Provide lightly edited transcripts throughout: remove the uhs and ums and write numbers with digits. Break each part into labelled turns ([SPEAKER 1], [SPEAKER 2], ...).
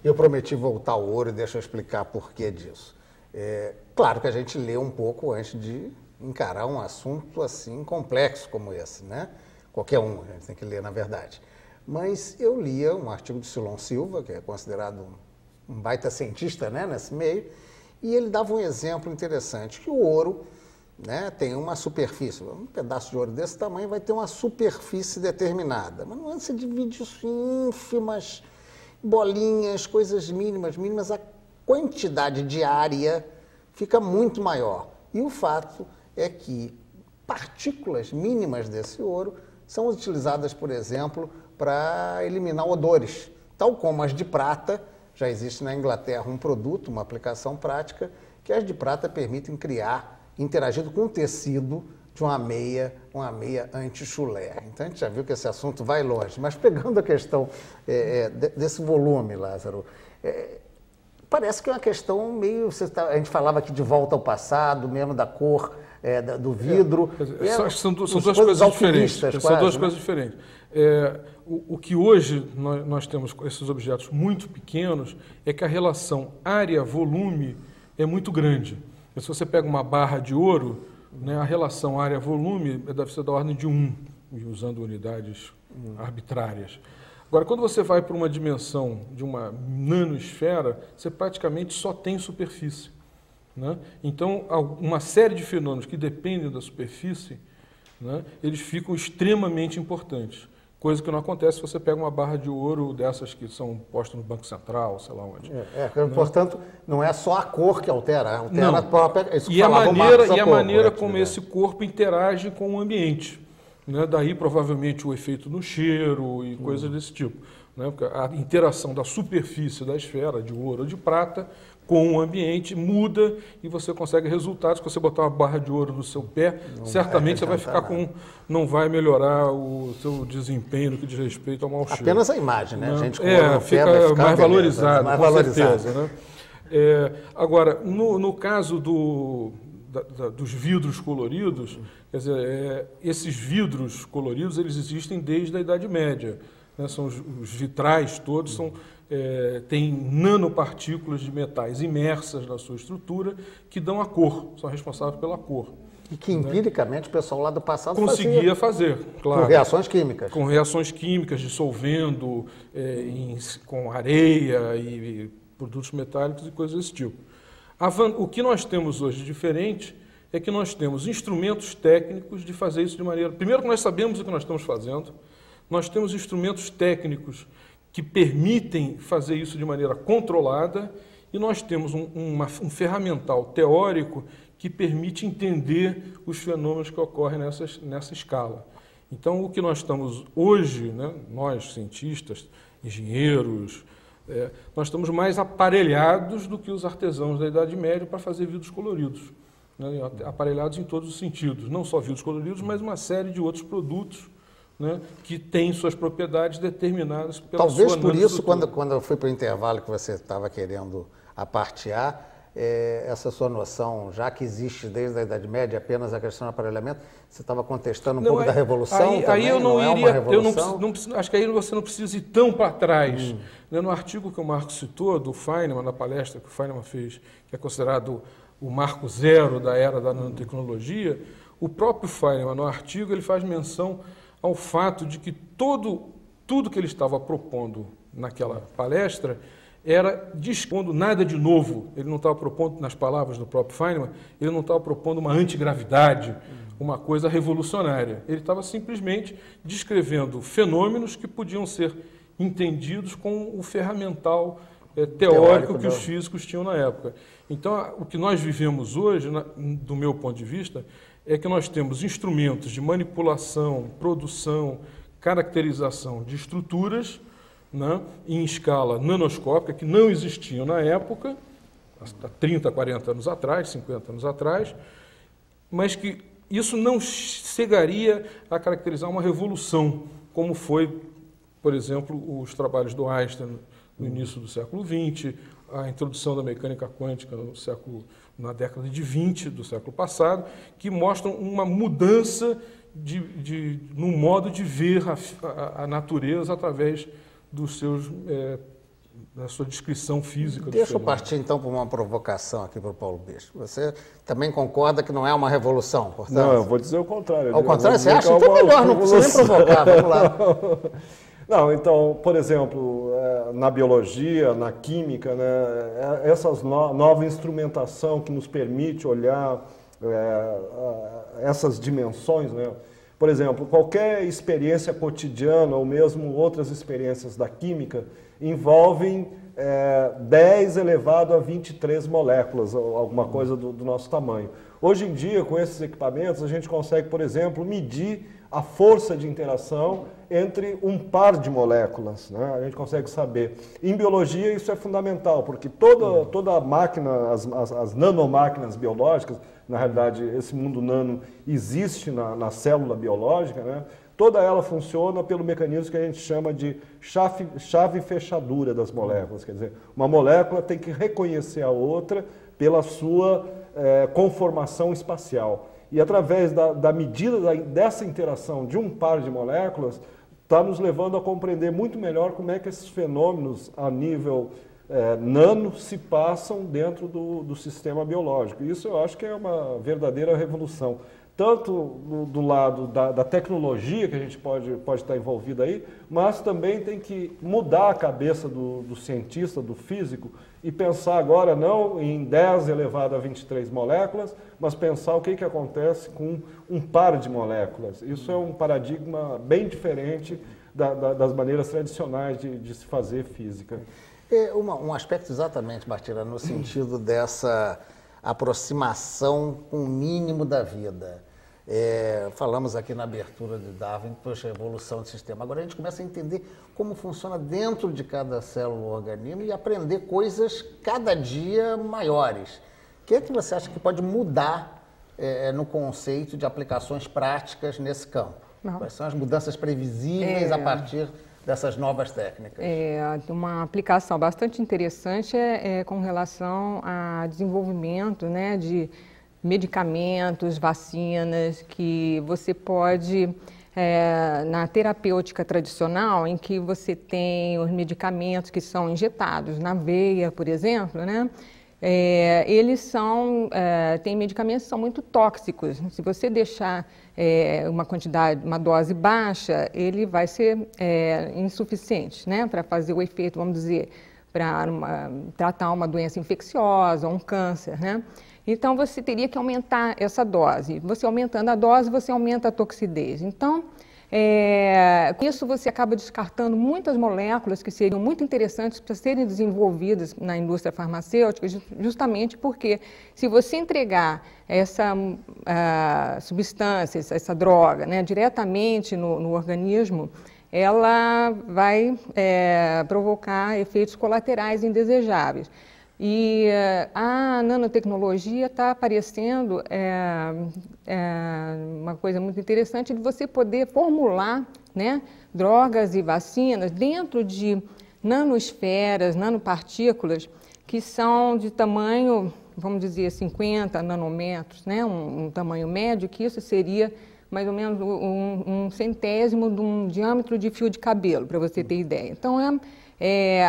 [SPEAKER 1] Eu prometi voltar ao ouro e deixa eu explicar por que disso. Claro que a gente lê um pouco antes de encarar um assunto assim complexo como esse, né? Qualquer um, a gente tem que ler, na verdade. Mas eu lia um artigo de Silon Silva, que é considerado um baita cientista, né, nesse meio, e ele dava um exemplo interessante, que o ouro, né, tem uma superfície, um pedaço de ouro desse tamanho vai ter uma superfície determinada, mas não é, você divide isso em ínfimas bolinhas, coisas mínimas, a quantidade de área fica muito maior. E o fato é que partículas mínimas desse ouro são utilizadas, por exemplo, para eliminar odores, tal como as de prata. Já existe na Inglaterra um produto, uma aplicação prática, que as de prata permitem criar, interagindo com o tecido de uma meia anti-chulé. Então a gente já viu que esse assunto vai longe. Mas pegando a questão desse volume, Lázaro, parece que é uma questão meio... a gente falava aqui de volta ao passado, mesmo da cor do vidro.
[SPEAKER 2] São duas coisas diferentes. São duas coisas diferentes. O que hoje nós temos com esses objetos muito pequenos é que a relação área-volume é muito grande. Se você pega uma barra de ouro, né, a relação área-volume deve ser da ordem de 1, usando unidades arbitrárias. Agora, quando você vai para uma dimensão de uma nanosfera, você praticamente só tem superfície, né? Então, uma série de fenômenos que dependem da superfície, né, eles ficam extremamente importantes. Coisa que não acontece se você pega uma barra de ouro dessas que são postas no Banco Central, sei lá onde.
[SPEAKER 1] Portanto, não é só a cor que altera a própria... Isso
[SPEAKER 2] e a maneira como esse corpo interage com o ambiente. Né? Daí, provavelmente, o efeito no cheiro e coisas desse tipo. Né? Porque a interação da superfície da esfera, de ouro ou de prata, com o ambiente muda e você consegue resultados. Se você botar uma barra de ouro no seu pé, certamente você vai ficar não vai melhorar o seu desempenho no que diz respeito ao mau cheiro.
[SPEAKER 1] Apenas a imagem, né? A gente
[SPEAKER 2] fica mais valorizado, com certeza. Né? Agora, no caso dos vidros coloridos, quer dizer, esses vidros coloridos eles existem desde a Idade Média. Né? São os vitrais todos têm nanopartículas de metais imersas na sua estrutura que dão a cor, são responsáveis pela cor.
[SPEAKER 1] E que empiricamente o pessoal lá do passado
[SPEAKER 2] conseguia fazer, claro.
[SPEAKER 1] Com reações químicas.
[SPEAKER 2] Com reações químicas, dissolvendo com areia e produtos metálicos e coisas desse tipo. O que nós temos hoje de diferente é que nós temos instrumentos técnicos de fazer isso de maneira... Primeiro que nós sabemos o que nós estamos fazendo, nós temos instrumentos técnicos que permitem fazer isso de maneira controlada e nós temos um ferramental teórico que permite entender os fenômenos que ocorrem nessa escala. Então, o que nós estamos hoje, né, nós, cientistas, engenheiros, nós estamos mais aparelhados do que os artesãos da Idade Média para fazer vidros coloridos. Né, aparelhados em todos os sentidos, não só vidros coloridos, mas uma série de outros produtos, né, que têm suas propriedades determinadas pela sua
[SPEAKER 1] Talvez por isso, quando eu fui para o intervalo que você estava querendo apartear, essa sua noção, já que existe desde a Idade Média apenas a questão do aparelhamento, você estava contestando um pouco da Revolução também?
[SPEAKER 2] Aí eu não iria, acho que aí você não precisa ir tão para trás. Né, no artigo que o Marco citou, do Feynman, na palestra que o Feynman fez, que é considerado o marco zero da era da nanotecnologia, o próprio Feynman, no artigo, ele faz menção ao fato de que tudo que ele estava propondo naquela palestra era dispondo nada de novo. Ele não estava propondo, nas palavras do próprio Feynman, ele não estava propondo uma antigravidade, uma coisa revolucionária. Ele estava simplesmente descrevendo fenômenos que podiam ser entendidos com o ferramental teórico que os físicos tinham na época. Então, o que nós vivemos hoje, do meu ponto de vista, é que nós temos instrumentos de manipulação, produção, caracterização de estruturas, né, em escala nanoscópica, que não existiam na época, há 30, 40 anos atrás, 50 anos atrás, mas que isso não chegaria a caracterizar uma revolução, como foi, por exemplo, os trabalhos do Einstein no início do século XX, a introdução da mecânica quântica na década de 20 do século passado, que mostram uma mudança no modo de ver a natureza através dos seus da sua descrição física.
[SPEAKER 1] Deixa eu partir então para uma provocação aqui para o Paulo Bispo. Você também concorda que não é uma revolução, portanto?
[SPEAKER 3] Não, eu vou dizer o contrário.
[SPEAKER 1] Ao contrário, você acha? Então melhor, não precisa nem provocar, vamos lá.
[SPEAKER 3] Não, então, por exemplo, na biologia, na química, né, essas nova instrumentação que nos permite olhar essas dimensões, né? Por exemplo, qualquer experiência cotidiana ou mesmo outras experiências da química envolvem 10 elevado a 23 moléculas, alguma coisa do nosso tamanho. Hoje em dia, com esses equipamentos, a gente consegue, por exemplo, medir a força de interação entre um par de moléculas, né? A gente consegue saber. Em biologia isso é fundamental, porque toda a máquina, as nanomáquinas biológicas, na realidade esse mundo nano existe na célula biológica, né? Toda ela funciona pelo mecanismo que a gente chama de chave-fechadura das moléculas. Quer dizer, uma molécula tem que reconhecer a outra pela sua conformação espacial. E através da medida dessa interação de um par de moléculas, está nos levando a compreender muito melhor como é que esses fenômenos a nível nano se passam dentro do sistema biológico. Isso eu acho que é uma verdadeira revolução. Tanto do lado da tecnologia que a gente pode estar envolvido aí, mas também tem que mudar a cabeça do cientista, do físico, e pensar agora não em 10 elevado a 23 moléculas, mas pensar o que acontece com um par de moléculas. Isso é um paradigma bem diferente das maneiras tradicionais de se fazer física.
[SPEAKER 1] Um aspecto exatamente, Martira, no sentido dessa aproximação com o mínimo da vida. Falamos aqui na abertura de Darwin, poxa, a evolução do sistema. Agora a gente começa a entender como funciona dentro de cada célula do organismo e aprender coisas cada dia maiores. O que é que você acha que pode mudar no conceito de aplicações práticas nesse campo? Não. Quais são as mudanças previsíveis a partir dessas novas técnicas?
[SPEAKER 4] Uma aplicação bastante interessante com relação a desenvolvimento, né, de medicamentos, vacinas, que você pode, na terapêutica tradicional, em que você tem os medicamentos que são injetados na veia, por exemplo, né? Eles têm medicamentos que são muito tóxicos. Se você deixar uma dose baixa, ele vai ser insuficiente, né, para fazer o efeito, vamos dizer, para tratar uma doença infecciosa, um câncer, né? Então, você teria que aumentar essa dose. Você aumentando a dose, você aumenta a toxidez. Então, com isso você acaba descartando muitas moléculas que seriam muito interessantes para serem desenvolvidas na indústria farmacêutica, justamente porque se você entregar essa substância, essa droga, né, diretamente no organismo, ela vai provocar efeitos colaterais indesejáveis. E a nanotecnologia está aparecendo uma coisa muito interessante de você poder formular, né, drogas e vacinas dentro de nanosferas, nanopartículas, que são de tamanho, vamos dizer, 50 nanômetros, né, um tamanho médio, que isso seria mais ou menos um centésimo de um diâmetro de fio de cabelo, para você ter ideia. Então,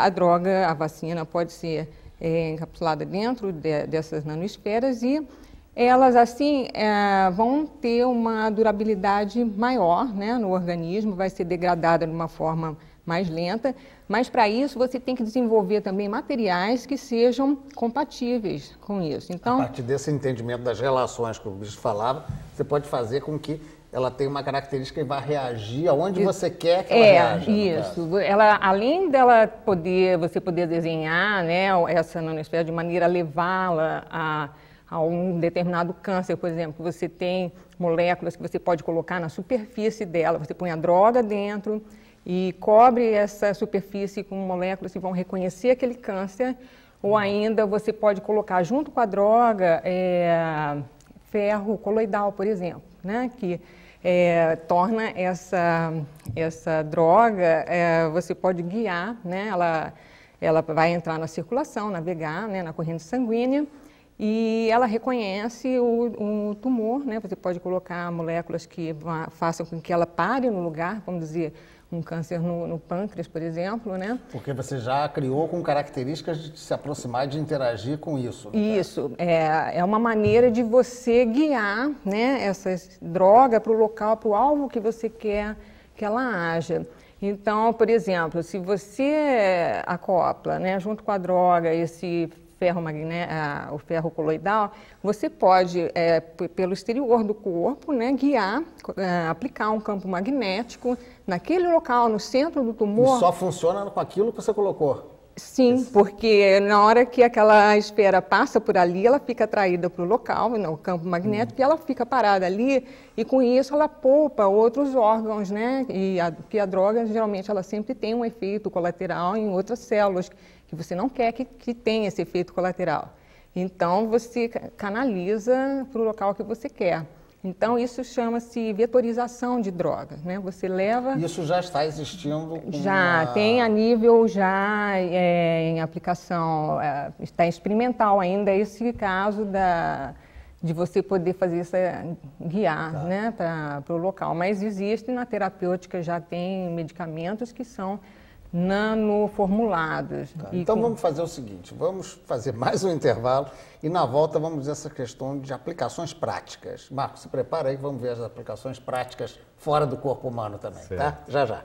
[SPEAKER 4] a droga, a vacina pode ser encapsulada dentro dessas nanosferas e elas, assim, vão ter uma durabilidade maior, né, no organismo, vai ser degradada de uma forma mais lenta, mas para isso você tem que desenvolver também materiais que sejam compatíveis com isso. Então,
[SPEAKER 1] a partir desse entendimento das relações que o Bispo falava, você pode fazer com que ela tenha uma característica e vai reagir aonde você quer que ela reaja.
[SPEAKER 4] Isso. Ela, além dela você poder desenhar, né, essa nanosfera de maneira a levá-la a um determinado câncer, por exemplo, você tem moléculas que você pode colocar na superfície dela, você põe a droga dentro e cobre essa superfície com moléculas que vão reconhecer aquele câncer, ou ainda você pode colocar junto com a droga ferro coloidal, por exemplo, né, que torna essa droga, você pode guiar, né, ela vai entrar na circulação, navegar, né, na corrente sanguínea, e ela reconhece o tumor, né, você pode colocar moléculas que façam com que ela pare no lugar, vamos dizer, um câncer no pâncreas, por exemplo, né?
[SPEAKER 1] Porque você já criou com características de se aproximar e de interagir com isso.
[SPEAKER 4] Isso, é uma maneira de você guiar, né, essa droga para o local, para o alvo que você quer que ela haja. Então, por exemplo, se você acopla, né, junto com a droga, esse ferro o ferro coloidal, você pode, pelo exterior do corpo, né, guiar, aplicar um campo magnético naquele local, no centro do tumor.
[SPEAKER 1] E só funciona com aquilo que você colocou?
[SPEAKER 4] Sim, porque na hora que aquela esfera passa por ali, ela fica atraída para o local, no campo magnético, e ela fica parada ali, e com isso ela poupa outros órgãos, né? Porque a droga, geralmente, ela sempre tem um efeito colateral em outras células, que você não quer que tenha esse efeito colateral. Então, você canaliza para o local que você quer. Então, isso chama-se vetorização de drogas, né? Você leva...
[SPEAKER 1] Isso já está existindo?
[SPEAKER 4] Já, tem a nível em aplicação, está experimental ainda esse caso de você poder fazer guiar, tá, né, para o local. Mas existe na terapêutica, já tem medicamentos que são nanoformulados.
[SPEAKER 1] Tá, então vamos fazer o seguinte, vamos fazer mais um intervalo e na volta vamos ver essa questão de aplicações práticas. Marcos, se prepara aí que vamos ver as aplicações práticas fora do corpo humano também, certo, tá? Já, já.